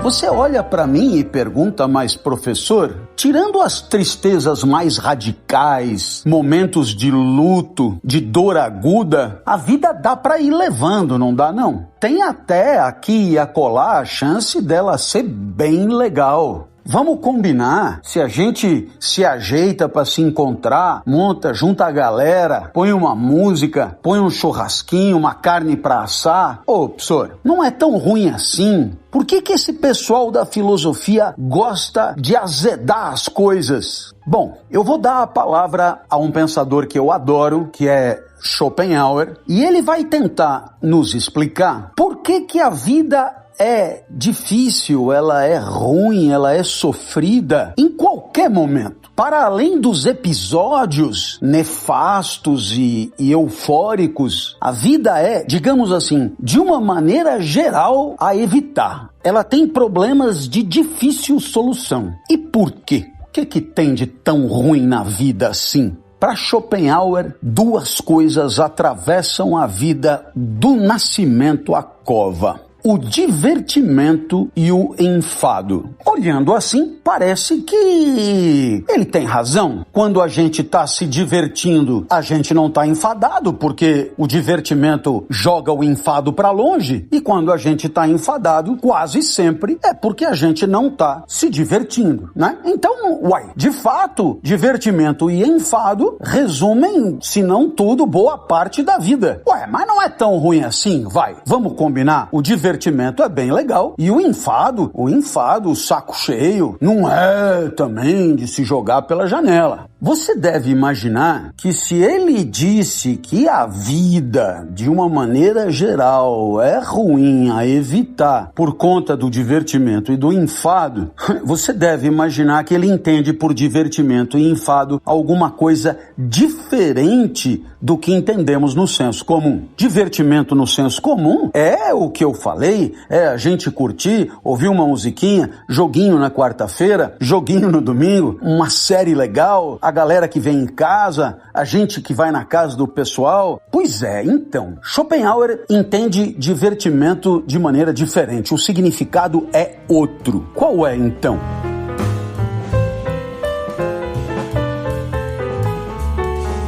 Você olha para mim e pergunta, mas professor, tirando as tristezas mais radicais, momentos de luto, de dor aguda, a vida dá para ir levando, não dá não? Tem até aqui e acolá a chance dela ser bem legal. Vamos combinar, se a gente se ajeita para se encontrar, junta a galera, põe uma música, põe um churrasquinho, uma carne para assar. Ô, professor, não é tão ruim assim. Por que esse pessoal da filosofia gosta de azedar as coisas? Bom, eu vou dar a palavra a um pensador que eu adoro, que é Schopenhauer, e ele vai tentar nos explicar por que a vida é difícil, ela é ruim, ela é sofrida em qualquer momento. Para além dos episódios nefastos e eufóricos, a vida é, digamos assim, de uma maneira geral a evitar. Ela tem problemas de difícil solução. E por quê? O que tem de tão ruim na vida assim? Para Schopenhauer, duas coisas atravessam a vida do nascimento à cova: o divertimento e o enfado. Olhando assim, parece que ele tem razão. Quando a gente está se divertindo, a gente não está enfadado, porque o divertimento joga o enfado para longe. E quando a gente está enfadado, quase sempre é porque a gente não está se divertindo, né? Então, de fato, divertimento e enfado resumem, se não tudo, boa parte da vida. Mas não é tão ruim assim, vamos combinar? O divertimento é bem legal. E o enfado, o saco cheio, não é também de se jogar pela janela. Você deve imaginar que se ele disse que a vida, de uma maneira geral, é ruim a evitar por conta do divertimento e do enfado, você deve imaginar que ele entende por divertimento e enfado alguma coisa diferente do que entendemos no senso comum. Divertimento no senso comum é o que eu falei, é a gente curtir, ouvir uma musiquinha, joguinho na quarta-feira, joguinho no domingo, uma série legal, a galera que vem em casa, a gente que vai na casa do pessoal. Pois é, então, Schopenhauer entende divertimento de maneira diferente. O significado é outro. Qual é, então?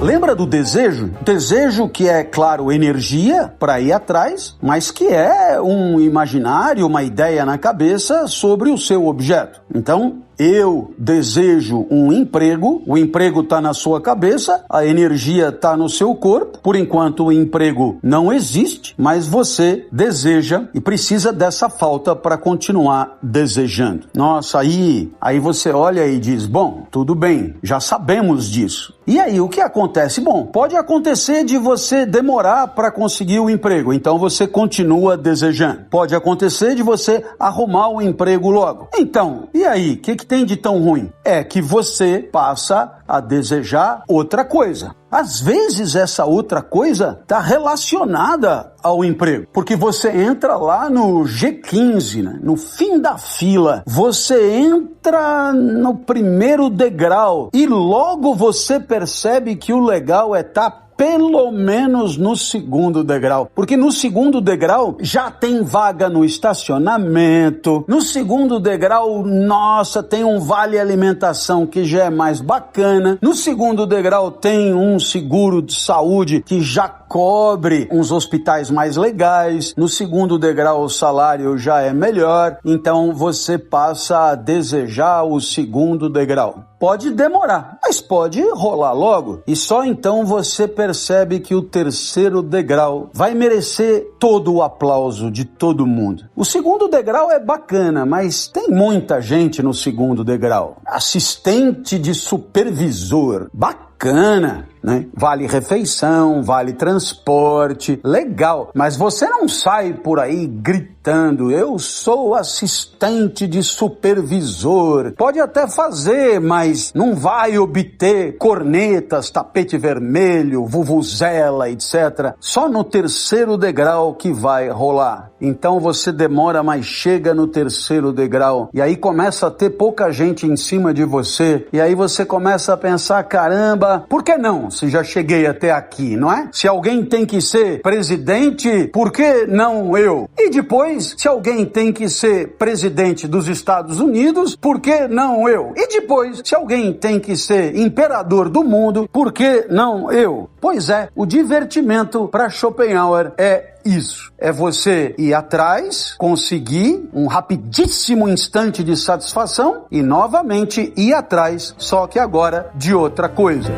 Lembra do desejo? Desejo que é, claro, energia para ir atrás, mas que é um imaginário, uma ideia na cabeça sobre o seu objeto. Então, eu desejo um emprego, o emprego está na sua cabeça, a energia está no seu corpo. Por enquanto o emprego não existe, mas você deseja e precisa dessa falta para continuar desejando. Nossa, aí você olha e diz, bom, tudo bem, já sabemos disso. E aí, o que acontece? Bom, pode acontecer de você demorar para conseguir o emprego, então você continua desejando. Pode acontecer de você arrumar o emprego logo. Então, e aí, o que tem de tão ruim? É que você passa a desejar outra coisa. Às vezes essa outra coisa está relacionada ao emprego, porque você entra lá no G15, né? No fim da fila, você entra no primeiro degrau e logo você percebe que o legal é estar pelo menos no segundo degrau, porque no segundo degrau já tem vaga no estacionamento, no segundo degrau, nossa, tem um vale alimentação que já é mais bacana, no segundo degrau tem um seguro de saúde que já cobre uns hospitais mais legais, no segundo degrau o salário já é melhor, então você passa a desejar o segundo degrau. Pode demorar, mas pode rolar logo, e só então você percebe que o terceiro degrau vai merecer todo o aplauso de todo mundo. O segundo degrau é bacana, mas tem muita gente no segundo degrau. Assistente de supervisor, bacana, né? Vale refeição, vale transporte, legal, mas você não sai por aí gritando, eu sou assistente de supervisor. Pode até fazer, mas não vai obter cornetas, tapete vermelho, vuvuzela, etc. Só no terceiro degrau que vai rolar. Então você demora, mas chega no terceiro degrau, e aí começa a ter pouca gente em cima de você, e aí você começa a pensar, caramba, por que não? se já cheguei até aqui, não é? Se alguém tem que ser presidente, por que não eu? E depois, se alguém tem que ser presidente dos Estados Unidos, por que não eu? E depois, se alguém tem que ser imperador do mundo, por que não eu? Pois é, o divertimento para Schopenhauer é isso. É você ir atrás, conseguir um rapidíssimo instante de satisfação e novamente ir atrás, só que agora de outra coisa.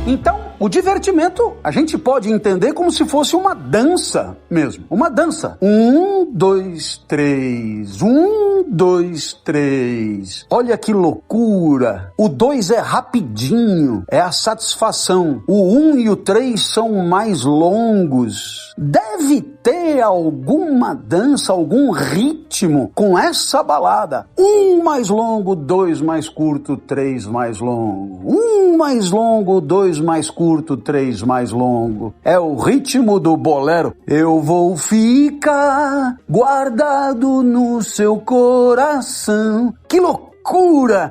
Então, o divertimento a gente pode entender como se fosse uma dança mesmo. Uma dança. 1, 2, 3. 1, 2, 3. Olha que loucura. O 2 é rapidinho. É a satisfação. O 1 e o 3 são mais longos. Deve ter alguma dança, algum ritmo com essa balada. 1 mais longo, 2 mais curto, 3 mais longo. 1 mais longo, 2 mais curto, 3 mais longo. É o ritmo do bolero. Eu vou ficar guardado no seu coração. Que loucura!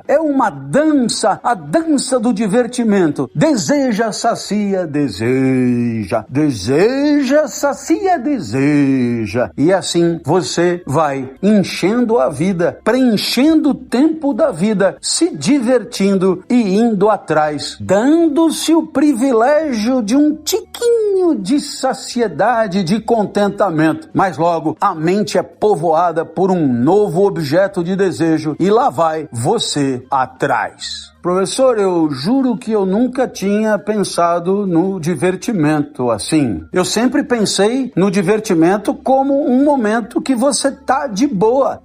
É uma dança, a dança do divertimento. Deseja, sacia, deseja. Deseja, sacia, deseja. E assim você vai enchendo a vida, preenchendo o tempo da vida, se divertindo e indo atrás, dando-se o privilégio de um tiquinho de saciedade, de contentamento. Mas logo a mente é povoada por um novo objeto de desejo e lá vai você atrás. Professor, eu juro que eu nunca tinha pensado no divertimento assim. Eu sempre pensei no divertimento como um momento que você tá de boa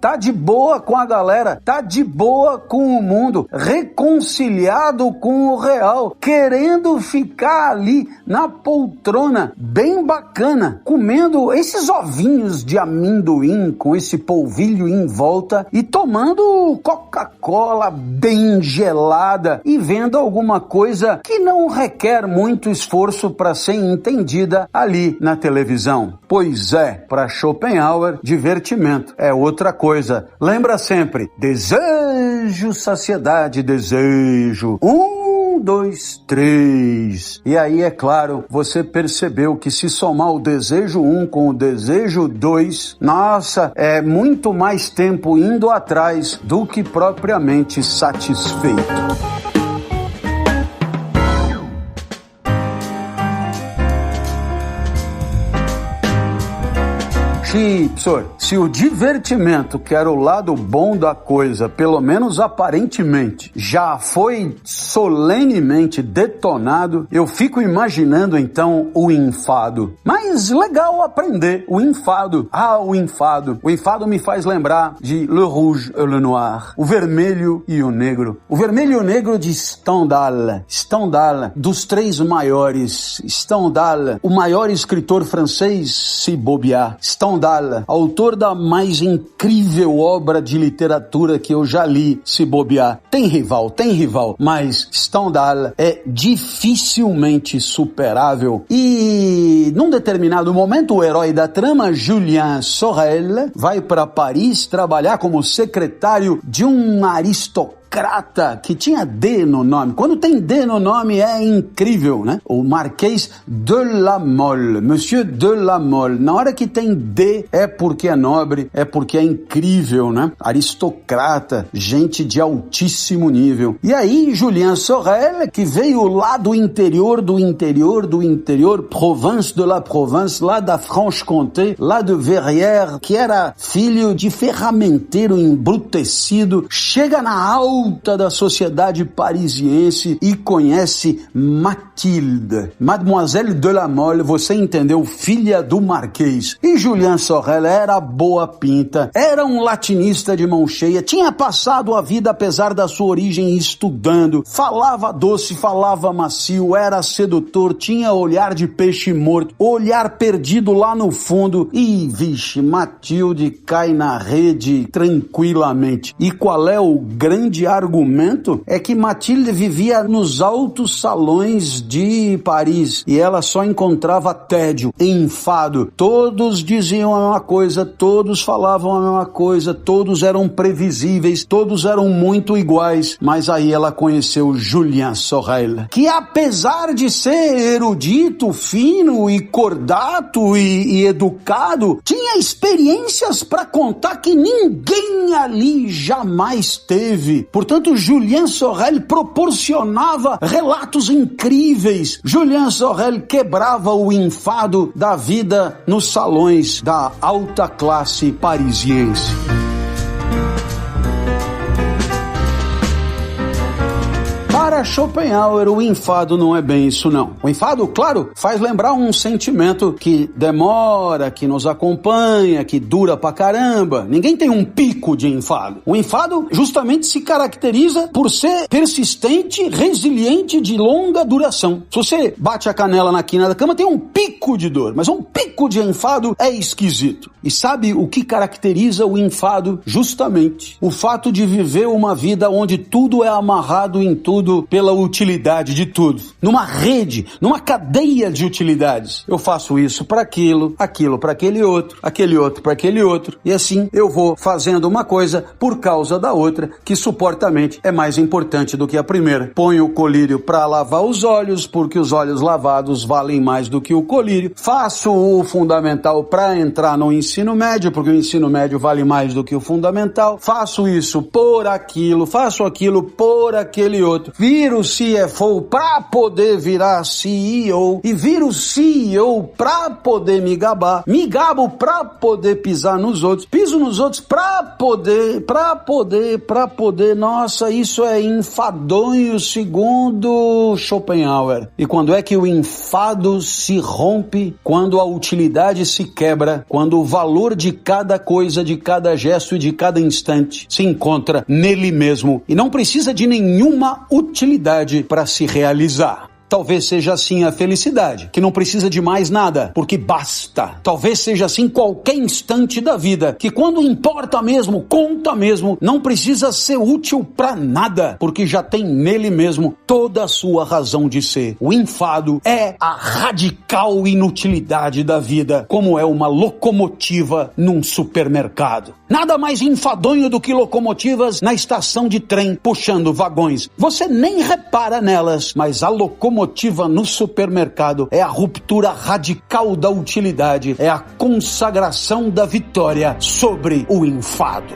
com a galera, tá de boa com o mundo, reconciliado com o real, querendo ficar ali na poltrona, bem bacana, comendo esses ovinhos de amendoim com esse polvilho em volta e tomando Coca-Cola bem gelada e vendo alguma coisa que não requer muito esforço para ser entendida ali na televisão. Pois é, para Schopenhauer, divertimento é outra coisa. Lembra sempre, desejo, saciedade, desejo. 1, 2, 3. E aí, é claro, você percebeu que se somar o desejo 1 com o desejo 2, nossa, é muito mais tempo indo atrás do que propriamente satisfeito. Professor, se o divertimento, que era o lado bom da coisa, pelo menos aparentemente, já foi solenemente detonado, eu fico imaginando então o enfado. Mas legal aprender o enfado. O enfado. O enfado me faz lembrar de Le Rouge et le Noir, o vermelho e o negro. O vermelho e o negro de Stendhal. Stendhal, dos três maiores. Stendhal, o maior escritor francês, se bobear. Stendhal, autor da mais incrível obra de literatura que eu já li, se bobear. Tem rival, mas Stendhal é dificilmente superável. E num determinado momento, o herói da trama, Julien Sorel, vai para Paris trabalhar como secretário de um aristocrata que tinha D no nome. Quando tem D no nome é incrível, né? O Marquês de la Mole, Monsieur de la Mole. Na hora que tem D é porque é nobre, é porque é incrível, né? Aristocrata, gente de altíssimo nível. E aí Julien Sorel, que veio lá do interior, Provence de la Provence, lá da Franche-Comté, lá de Verrières, que era filho de ferramenteiro embrutecido, chega na alta da sociedade parisiense e conhece Mathilde, Mademoiselle de la Mole, você entendeu, filha do Marquês. E Julien Sorel era boa pinta, era um latinista de mão cheia, tinha passado a vida, apesar da sua origem, estudando, falava doce, falava macio, era sedutor, tinha olhar de peixe morto, olhar perdido lá no fundo e, vixe, Mathilde cai na rede tranquilamente. E qual é o grande grande argumento é que Mathilde vivia nos altos salões de Paris e ela só encontrava tédio e enfado. Todos diziam a mesma coisa, todos falavam a mesma coisa, todos eram previsíveis, todos eram muito iguais. Mas aí ela conheceu Julien Sorel, que apesar de ser erudito, fino e cordato e educado, tinha experiências para contar que ninguém ali jamais teve. Portanto, Julien Sorel proporcionava relatos incríveis. Julien Sorel quebrava o enfado da vida nos salões da alta classe parisiense. Para Schopenhauer, o enfado não é bem isso não. O enfado, claro, faz lembrar um sentimento que demora, que nos acompanha, que dura pra caramba. Ninguém tem um pico de enfado. O enfado justamente se caracteriza por ser persistente, resiliente, de longa duração. Se você bate a canela na quina da cama, tem um pico de dor, mas um pico de enfado é esquisito. E sabe o que caracteriza o enfado? Justamente o fato de viver uma vida onde tudo é amarrado em tudo pela utilidade de tudo. Numa rede, numa cadeia de utilidades. Eu faço isso para aquilo, aquilo para aquele outro para aquele outro. E assim eu vou fazendo uma coisa por causa da outra, que supostamente é mais importante do que a primeira. Ponho o colírio para lavar os olhos, porque os olhos lavados valem mais do que o colírio. Faço o fundamental para entrar no ensino médio, porque o ensino médio vale mais do que o fundamental. Faço isso por aquilo, faço aquilo por aquele outro. Viro CFO para poder virar CEO e viro CEO para poder me gabar. Me gabo para poder pisar nos outros. Piso nos outros para poder. Nossa, isso é enfadonho segundo Schopenhauer. E quando é que o enfado se rompe? Quando a utilidade se quebra, quando o valor de cada coisa, de cada gesto e de cada instante se encontra nele mesmo e não precisa de nenhuma utilidade para se realizar. Talvez seja assim a felicidade, que não precisa de mais nada, porque basta. Talvez seja assim qualquer instante da vida, que quando importa mesmo, conta mesmo, não precisa ser útil para nada, porque já tem nele mesmo toda a sua razão de ser. O enfado é a radical inutilidade da vida, como é uma locomotiva num supermercado. Nada mais enfadonho do que locomotivas na estação de trem puxando vagões. Você nem repara nelas, mas a locomotiva no supermercado é a ruptura radical da utilidade, é a consagração da vitória sobre o enfado.